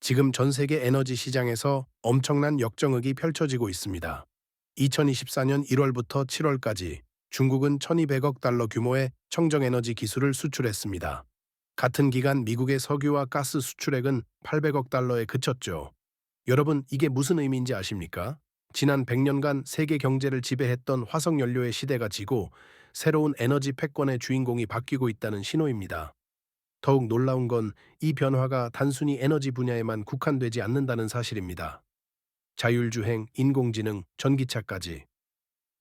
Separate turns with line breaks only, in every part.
지금 전 세계 에너지 시장에서 엄청난 역정극이 펼쳐지고 있습니다. 2024년 1월부터 7월까지 중국은 1200억 달러 규모의 청정에너지 기술을 수출했습니다. 같은 기간 미국의 석유와 가스 수출액은 800억 달러에 그쳤죠. 여러분, 이게 무슨 의미인지 아십니까? 지난 100년간 세계 경제를 지배했던 화석연료의 시대가 지고 새로운 에너지 패권의 주인공이 바뀌고 있다는 신호입니다. 더욱 놀라운 건 이 변화가 단순히 에너지 분야에만 국한되지 않는다는 사실입니다. 자율주행, 인공지능, 전기차까지.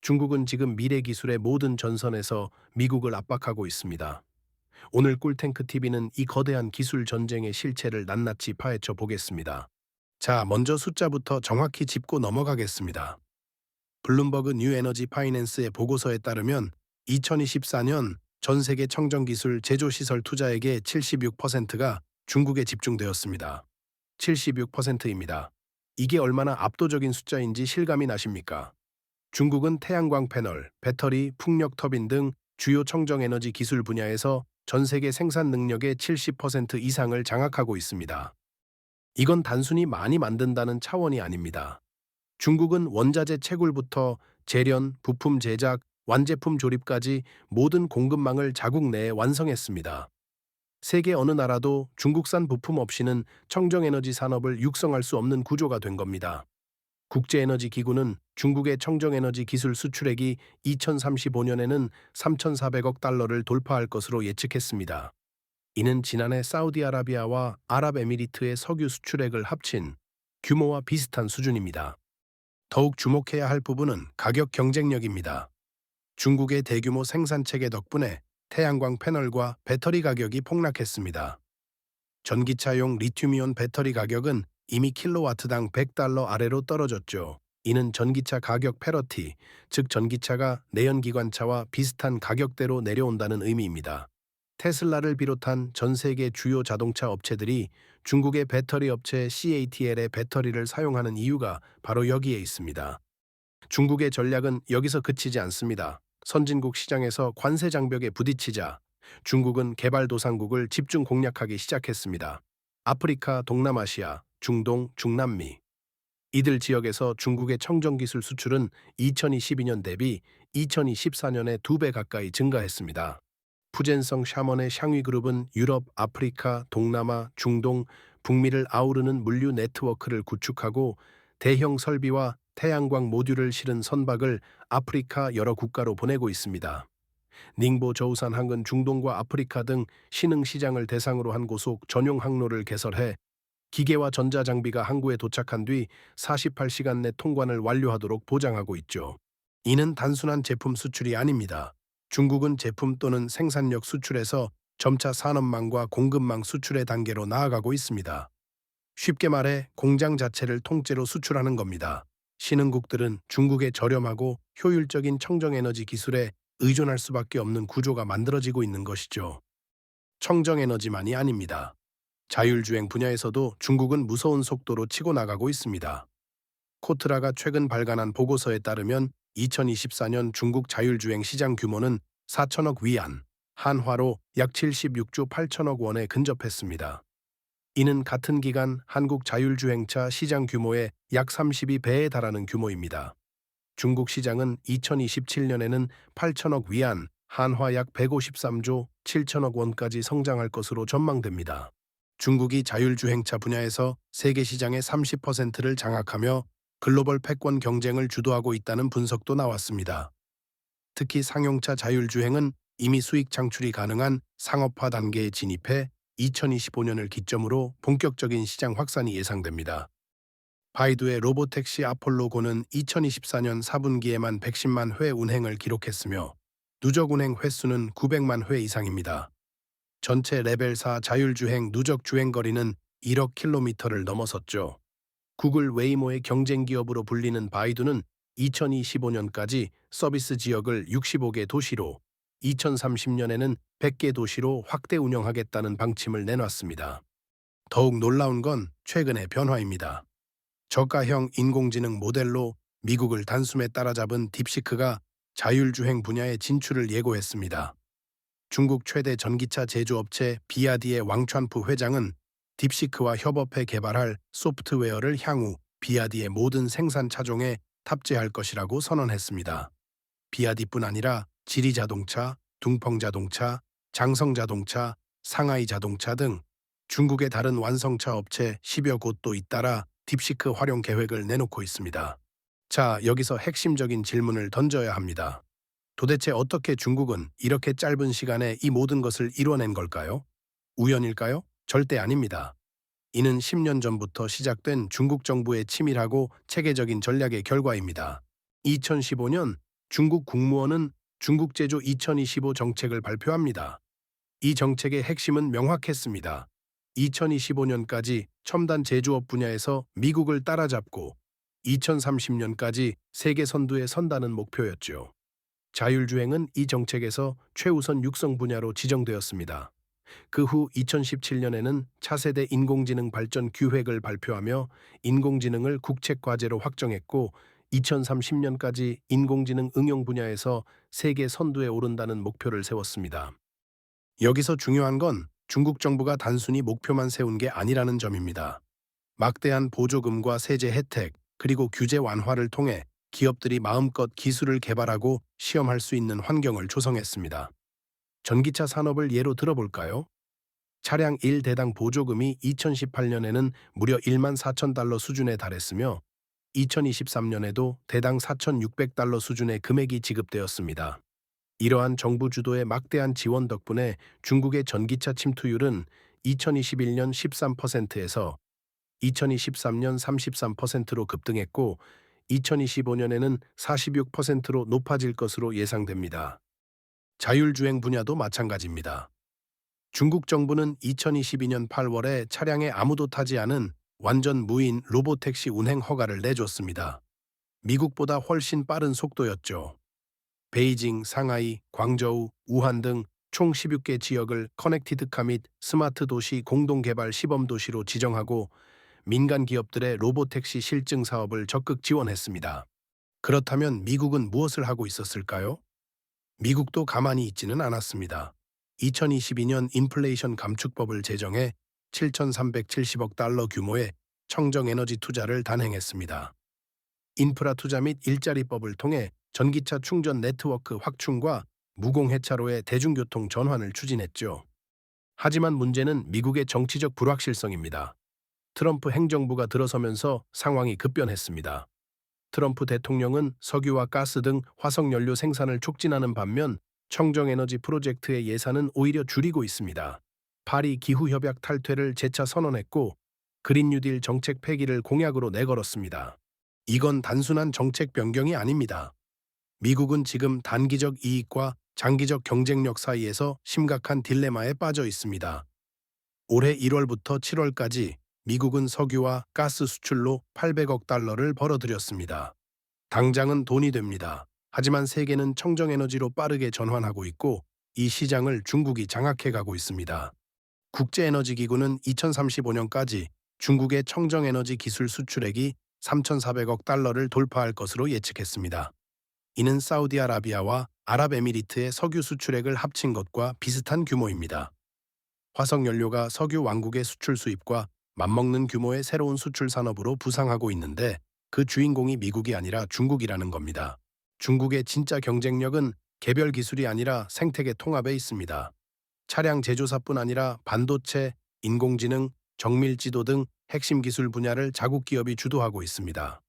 중국은 지금 미래 기술의 모든 전선에서 미국을 압박하고 있습니다. 오늘 꿀탱크 TV는 이 거대한 기술 전쟁의 실체를 낱낱이 파헤쳐 보겠습니다. 자, 먼저 숫자부터 정확히 짚고 넘어가겠습니다. 블룸버그 뉴 에너지 파이낸스의 보고서에 따르면 2024년 전 세계 청정기술 제조시설 투자액의 76%가 중국에 집중되었습니다. 76%입니다. 이게 얼마나 압도적인 숫자인지 실감이 나십니까? 중국은 태양광 패널, 배터리, 풍력 터빈 등 주요 청정에너지 기술 분야에서 전 세계 생산 능력의 70% 이상을 장악하고 있습니다. 이건 단순히 많이 만든다는 차원이 아닙니다. 중국은 원자재 채굴부터 재련, 부품 제작, 완제품 조립까지 모든 공급망을 자국 내에 완성했습니다. 세계 어느 나라도 중국산 부품 없이는 청정에너지 산업을 육성할 수 없는 구조가 된 겁니다. 국제에너지기구는 중국의 청정에너지 기술 수출액이 2035년에는 3,400억 달러를 돌파할 것으로 예측했습니다. 이는 지난해 사우디아라비아와 아랍에미리트의 석유 수출액을 합친 규모와 비슷한 수준입니다. 더욱 주목해야 할 부분은 가격 경쟁력입니다. 중국의 대규모 생산 체계 덕분에 태양광 패널과 배터리 가격이 폭락했습니다. 전기차용 리튬이온 배터리 가격은 이미 킬로와트당 100달러 아래로 떨어졌죠. 이는 전기차 가격 패러티, 즉 전기차가 내연기관차와 비슷한 가격대로 내려온다는 의미입니다. 테슬라를 비롯한 전 세계 주요 자동차 업체들이 중국의 배터리 업체 CATL의 배터리를 사용하는 이유가 바로 여기에 있습니다. 중국의 전략은 여기서 그치지 않습니다. 선진국 시장에서 관세 장벽에 부딪히자 중국은 개발도상국을 집중 공략하기 시작했습니다. 아프리카, 동남아시아, 중동, 중남미. 이들 지역에서 중국의 청정기술 수출은 2022년 대비 2024년에 2배 가까이 증가했습니다. 푸젠성 샤먼의 샹위그룹은 유럽, 아프리카, 동남아, 중동, 북미를 아우르는 물류 네트워크를 구축하고 대형 설비와 태양광 모듈을 실은 선박을 아프리카 여러 국가로 보내고 있습니다. 닝보 저우산 항은 중동과 아프리카 등 신흥 시장을 대상으로 한 고속 전용 항로를 개설해 기계와 전자장비가 항구에 도착한 뒤 48시간 내 통관을 완료하도록 보장하고 있죠. 이는 단순한 제품 수출이 아닙니다. 중국은 제품 또는 생산력 수출에서 점차 산업망과 공급망 수출의 단계로 나아가고 있습니다. 쉽게 말해 공장 자체를 통째로 수출하는 겁니다. 신흥국들은 중국의 저렴하고 효율적인 청정에너지 기술에 의존할 수밖에 없는 구조가 만들어지고 있는 것이죠. 청정에너지만이 아닙니다. 자율주행 분야에서도 중국은 무서운 속도로 치고 나가고 있습니다. 코트라가 최근 발간한 보고서에 따르면 2024년 중국 자율주행 시장 규모는 4천억 위안, 한화로 약 76조 8천억 원에 근접했습니다. 이는 같은 기간 한국 자율주행차 시장 규모의 약 32배에 달하는 규모입니다. 중국 시장은 2027년에는 8천억 위안, 한화 약 153조 7천억 원까지 성장할 것으로 전망됩니다. 중국이 자율주행차 분야에서 세계 시장의 30%를 장악하며 글로벌 패권 경쟁을 주도하고 있다는 분석도 나왔습니다. 특히 상용차 자율주행은 이미 수익 창출이 가능한 상업화 단계에 진입해 2025년을 기점으로 본격적인 시장 확산이 예상됩니다. 바이두의 로보택시 아폴로고는 2024년 4분기에만 110만 회 운행을 기록했으며 누적 운행 횟수는 900만 회 이상입니다. 전체 레벨 4 자율주행 누적 주행거리는 1억 킬로미터를 넘어섰죠. 구글 웨이모의 경쟁 기업으로 불리는 바이두는 2025년까지 서비스 지역을 65개 도시로, 2030년에는 100개 도시로 확대 운영하겠다는 방침을 내놨습니다. 더욱 놀라운 건 최근의 변화입니다. 저가형 인공지능 모델로 미국을 단숨에 따라잡은 딥시크가 자율주행 분야의 진출을 예고했습니다. 중국 최대 전기차 제조업체 비아디의 왕찬프 회장은 딥시크와 협업해 개발할 소프트웨어를 향후 비아디의 모든 생산 차종에 탑재할 것이라고 선언했습니다. 비아디뿐 아니라 지리자동차, 둥펑자동차, 장성자동차, 상하이자동차 등 중국의 다른 완성차 업체 10여 곳도 잇따라 딥시크 활용 계획을 내놓고 있습니다. 자, 여기서 핵심적인 질문을 던져야 합니다. 도대체 어떻게 중국은 이렇게 짧은 시간에 이 모든 것을 이뤄낸 걸까요? 우연일까요? 절대 아닙니다. 이는 10년 전부터 시작된 중국 정부의 치밀하고 체계적인 전략의 결과입니다. 2015년 중국 국무원은 중국 제조 2025 정책을 발표합니다. 이 정책의 핵심은 명확했습니다. 2025년까지 첨단 제조업 분야에서 미국을 따라잡고 2030년까지 세계 선두에 선다는 목표였죠. 자율주행은 이 정책에서 최우선 육성 분야로 지정되었습니다. 그 후 2017년에는 차세대 인공지능 발전 규획을 발표하며 인공지능을 국책 과제로 확정했고 2030년까지 인공지능 응용 분야에서 세계 선두에 오른다는 목표를 세웠습니다. 여기서 중요한 건 중국 정부가 단순히 목표만 세운 게 아니라는 점입니다. 막대한 보조금과 세제 혜택, 그리고 규제 완화를 통해 기업들이 마음껏 기술을 개발하고 시험할 수 있는 환경을 조성했습니다. 전기차 산업을 예로 들어볼까요? 차량 1대당 보조금이 2018년에는 무려 1만 4천 달러 수준에 달했으며 2023년에도 대당 4,600달러 수준의 금액이 지급되었습니다. 이러한 정부 주도의 막대한 지원 덕분에 중국의 전기차 침투율은 2021년 13%에서 2023년 33%로 급등했고 2025년에는 46%로 높아질 것으로 예상됩니다. 자율주행 분야도 마찬가지입니다. 중국 정부는 2022년 8월에 차량에 아무도 타지 않은 완전 무인 로보택시 운행 허가를 내줬습니다. 미국보다 훨씬 빠른 속도였죠. 베이징, 상하이, 광저우, 우한 등 총 16개 지역을 커넥티드카 및 스마트 도시 공동개발 시범 도시로 지정하고 민간 기업들의 로보택시 실증 사업을 적극 지원했습니다. 그렇다면 미국은 무엇을 하고 있었을까요? 미국도 가만히 있지는 않았습니다. 2022년 인플레이션 감축법을 제정해 7,370억 달러 규모의 청정에너지 투자를 단행했습니다. 인프라 투자 및 일자리법을 통해 전기차 충전 네트워크 확충과 무공해차로의 대중교통 전환을 추진했죠. 하지만 문제는 미국의 정치적 불확실성입니다. 트럼프 행정부가 들어서면서 상황이 급변했습니다. 트럼프 대통령은 석유와 가스 등 화석연료 생산을 촉진하는 반면 청정에너지 프로젝트의 예산은 오히려 줄이고 있습니다. 파리 기후협약 탈퇴를 재차 선언했고 그린 뉴딜 정책 폐기를 공약으로 내걸었습니다. 이건 단순한 정책 변경이 아닙니다. 미국은 지금 단기적 이익과 장기적 경쟁력 사이에서 심각한 딜레마에 빠져 있습니다. 올해 1월부터 7월까지 미국은 석유와 가스 수출로 800억 달러를 벌어들였습니다. 당장은 돈이 됩니다. 하지만 세계는 청정에너지로 빠르게 전환하고 있고 이 시장을 중국이 장악해가고 있습니다. 국제에너지기구는 2035년까지 중국의 청정에너지 기술 수출액이 3,400억 달러를 돌파할 것으로 예측했습니다. 이는 사우디아라비아와 아랍에미리트의 석유 수출액을 합친 것과 비슷한 규모입니다. 화석연료가 석유 왕국의 수출 수입과 맞먹는 규모의 새로운 수출 산업으로 부상하고 있는데 그 주인공이 미국이 아니라 중국이라는 겁니다. 중국의 진짜 경쟁력은 개별 기술이 아니라 생태계 통합에 있습니다. 차량 제조사뿐 아니라 반도체, 인공지능, 정밀지도 등 핵심 기술 분야를 자국 기업이 주도하고 있습니다.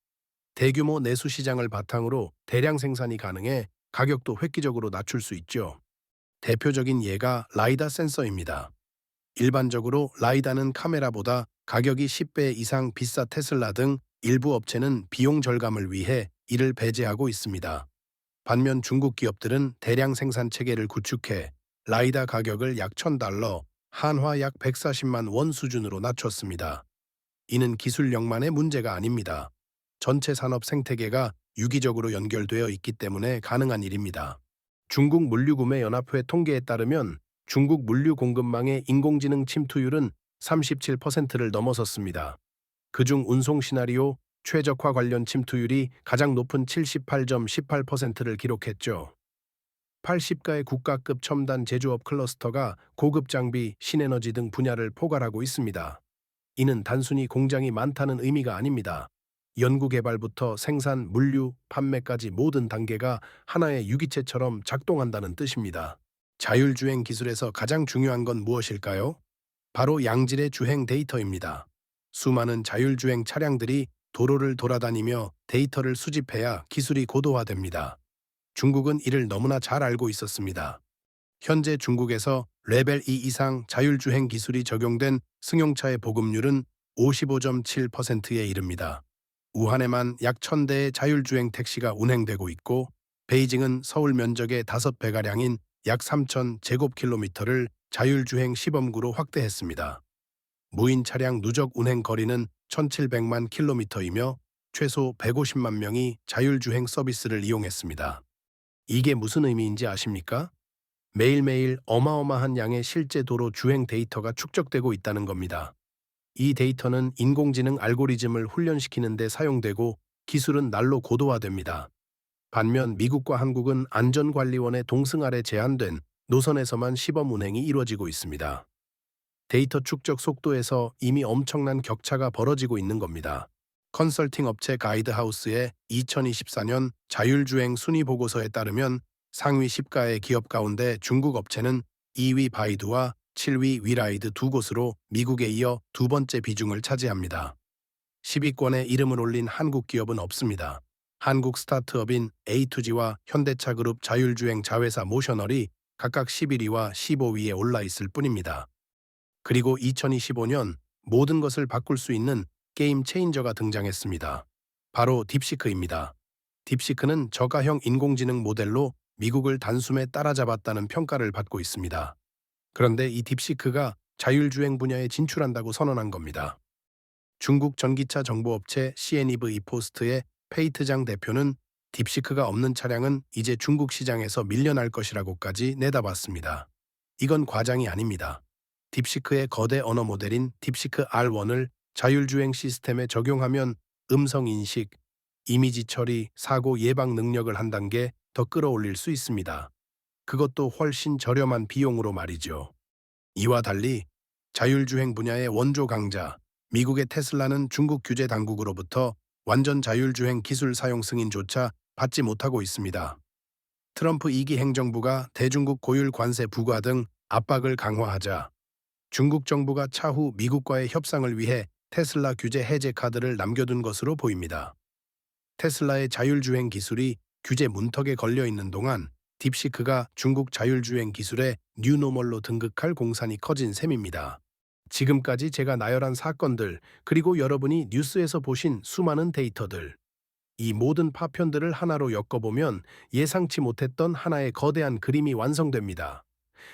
대규모 내수 시장을 바탕으로 대량 생산이 가능해 가격도 획기적으로 낮출 수 있죠. 대표적인 예가 라이다 센서입니다. 일반적으로 라이다는 카메라보다 가격이 10배 이상 비싸 테슬라 등 일부 업체는 비용 절감을 위해 이를 배제하고 있습니다. 반면 중국 기업들은 대량 생산 체계를 구축해 라이다 가격을 약 1,000달러, 한화 약 140만 원 수준으로 낮췄습니다. 이는 기술력만의 문제가 아닙니다. 전체 산업 생태계가 유기적으로 연결되어 있기 때문에 가능한 일입니다. 중국 물류구매연합회 통계에 따르면 중국 물류 공급망의 인공지능 침투율은 37%를 넘어섰습니다. 그중 운송 시나리오 최적화 관련 침투율이 가장 높은 78.18%를 기록했죠. 80가의 국가급 첨단 제조업 클러스터가 고급 장비, 신에너지 등 분야를 포괄하고 있습니다. 이는 단순히 공장이 많다는 의미가 아닙니다. 연구개발부터 생산, 물류, 판매까지 모든 단계가 하나의 유기체처럼 작동한다는 뜻입니다. 자율주행 기술에서 가장 중요한 건 무엇일까요? 바로 양질의 주행 데이터입니다. 수많은 자율주행 차량들이 도로를 돌아다니며 데이터를 수집해야 기술이 고도화됩니다. 중국은 이를 너무나 잘 알고 있었습니다. 현재 중국에서 레벨 2 이상 자율주행 기술이 적용된 승용차의 보급률은 55.7%에 이릅니다. 우한에만 약 1000대의 자율주행 택시가 운행되고 있고, 베이징은 서울 면적의 5배가량인 약 3000제곱킬로미터를 자율주행 시범구로 확대했습니다. 무인 차량 누적 운행 거리는 1700만 킬로미터이며 최소 150만 명이 자율주행 서비스를 이용했습니다. 이게 무슨 의미인지 아십니까? 매일매일 어마어마한 양의 실제 도로 주행 데이터가 축적되고 있다는 겁니다. 이 데이터는 인공지능 알고리즘을 훈련시키는 데 사용되고 기술은 날로 고도화됩니다. 반면 미국과 한국은 안전관리원의 동승 아래 제한된 노선에서만 시범 운행이 이루어지고 있습니다. 데이터 축적 속도에서 이미 엄청난 격차가 벌어지고 있는 겁니다. 컨설팅 업체 가이드하우스의 2024년 자율주행 순위 보고서에 따르면 상위 10가의 기업 가운데 중국 업체는 2위 바이두와 7위 위라이드 두 곳으로 미국에 이어 두 번째 비중을 차지합니다. 10위권에 이름을 올린 한국 기업은 없습니다. 한국 스타트업인 A2G와 현대차그룹 자율주행 자회사 모셔널이 각각 11위와 15위에 올라 있을 뿐입니다. 그리고 2025년 모든 것을 바꿀 수 있는 게임 체인저가 등장했습니다. 바로 딥시크입니다. 딥시크는 저가형 인공지능 모델로 미국을 단숨에 따라잡았다는 평가를 받고 있습니다. 그런데 이 딥시크가 자율주행 분야에 진출한다고 선언한 겁니다. 중국 전기차 정보업체 CNEV 이포스트의 페이트장 대표는 딥시크가 없는 차량은 이제 중국 시장에서 밀려날 것이라고까지 내다봤습니다. 이건 과장이 아닙니다. 딥시크의 거대 언어 모델인 딥시크 R1을 자율주행 시스템에 적용하면 음성 인식, 이미지 처리, 사고 예방 능력을 한 단계 더 끌어올릴 수 있습니다. 그것도 훨씬 저렴한 비용으로 말이죠. 이와 달리 자율주행 분야의 원조 강자, 미국의 테슬라는 중국 규제 당국으로부터 완전 자율주행 기술 사용 승인조차 받지 못하고 있습니다. 트럼프 2기 행정부가 대중국 고율 관세 부과 등 압박을 강화하자 중국 정부가 차후 미국과의 협상을 위해 테슬라 규제 해제 카드를 남겨둔 것으로 보입니다. 테슬라의 자율주행 기술이 규제 문턱에 걸려 있는 동안 딥시크가 중국 자율주행 기술의 뉴노멀로 등극할 공산이 커진 셈입니다. 지금까지 제가 나열한 사건들, 그리고 여러분이 뉴스에서 보신 수많은 데이터들, 이 모든 파편들을 하나로 엮어보면 예상치 못했던 하나의 거대한 그림이 완성됩니다.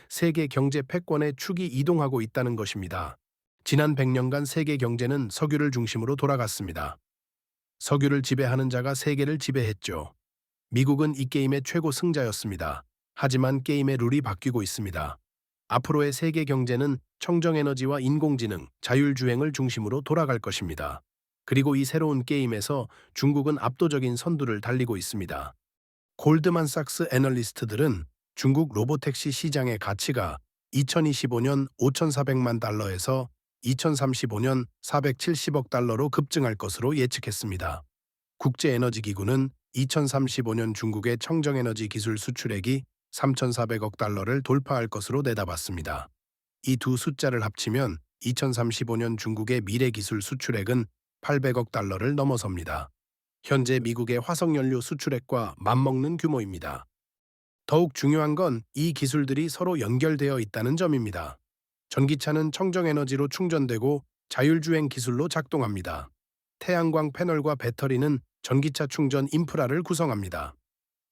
세계 경제 패권의 축이 이동하고 있다는 것입니다. 지난 100년간 세계 경제는 석유를 중심으로 돌아갔습니다. 석유를 지배하는 자가 세계를 지배했죠. 미국은 이 게임의 최고 승자였습니다. 하지만 게임의 룰이 바뀌고 있습니다. 앞으로의 세계 경제는 청정에너지와 인공지능, 자율주행을 중심으로 돌아갈 것입니다. 그리고 이 새로운 게임에서 중국은 압도적인 선두를 달리고 있습니다. 골드만삭스 애널리스트들은 중국 로보택시 시장의 가치가 2025년 5,400만 달러에서 2035년 470억 달러로 급증할 것으로 예측했습니다. 국제에너지기구는 2035년 중국의 청정에너지 기술 수출액이 3,400억 달러를 돌파할 것으로 내다봤습니다. 이 두 숫자를 합치면 2035년 중국의 미래 기술 수출액은 800억 달러를 넘어섭니다. 현재 미국의 화석연료 수출액과 맞먹는 규모입니다. 더욱 중요한 건 이 기술들이 서로 연결되어 있다는 점입니다. 전기차는 청정에너지로 충전되고 자율주행 기술로 작동합니다. 태양광 패널과 배터리는 전기차 충전 인프라를 구성합니다.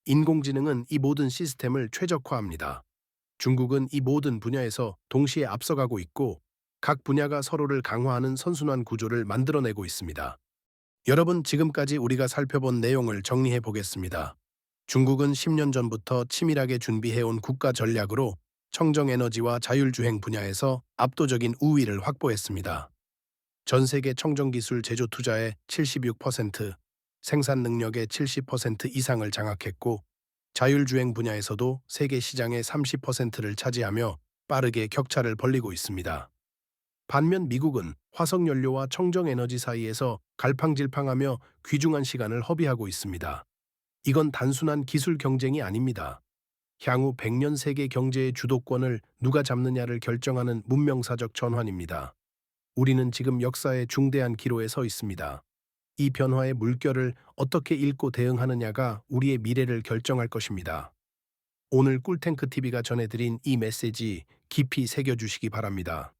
인공지능은 이 모든 시스템을 최적화합니다. 중국은 이 모든 분야에서 동시에 앞서가고 있고 각 분야가 서로를 강화하는 선순환 구조를 만들어내고 있습니다. 여러분, 지금까지 우리가 살펴본 내용을 정리해 보겠습니다. 중국은 10년 전부터 치밀하게 준비해온 국가 전략으로 청정에너지와 자율주행 분야에서 압도적인 우위를 확보했습니다. 전 세계 청정기술 제조 투자의 76%, 생산 능력의 70% 이상을 장악했고 자율주행 분야에서도 세계 시장의 30%를 차지하며 빠르게 격차를 벌리고 있습니다. 반면 미국은 화석연료와 청정에너지 사이에서 갈팡질팡하며 귀중한 시간을 허비하고 있습니다. 이건 단순한 기술 경쟁이 아닙니다. 향후 100년 세계 경제의 주도권을 누가 잡느냐를 결정하는 문명사적 전환입니다. 우리는 지금 역사의 중대한 기로에 서 있습니다. 이 변화의 물결을 어떻게 읽고 대응하느냐가 우리의 미래를 결정할 것입니다. 오늘 꿀탱크 TV가 전해드린 이 메시지 깊이 새겨주시기 바랍니다.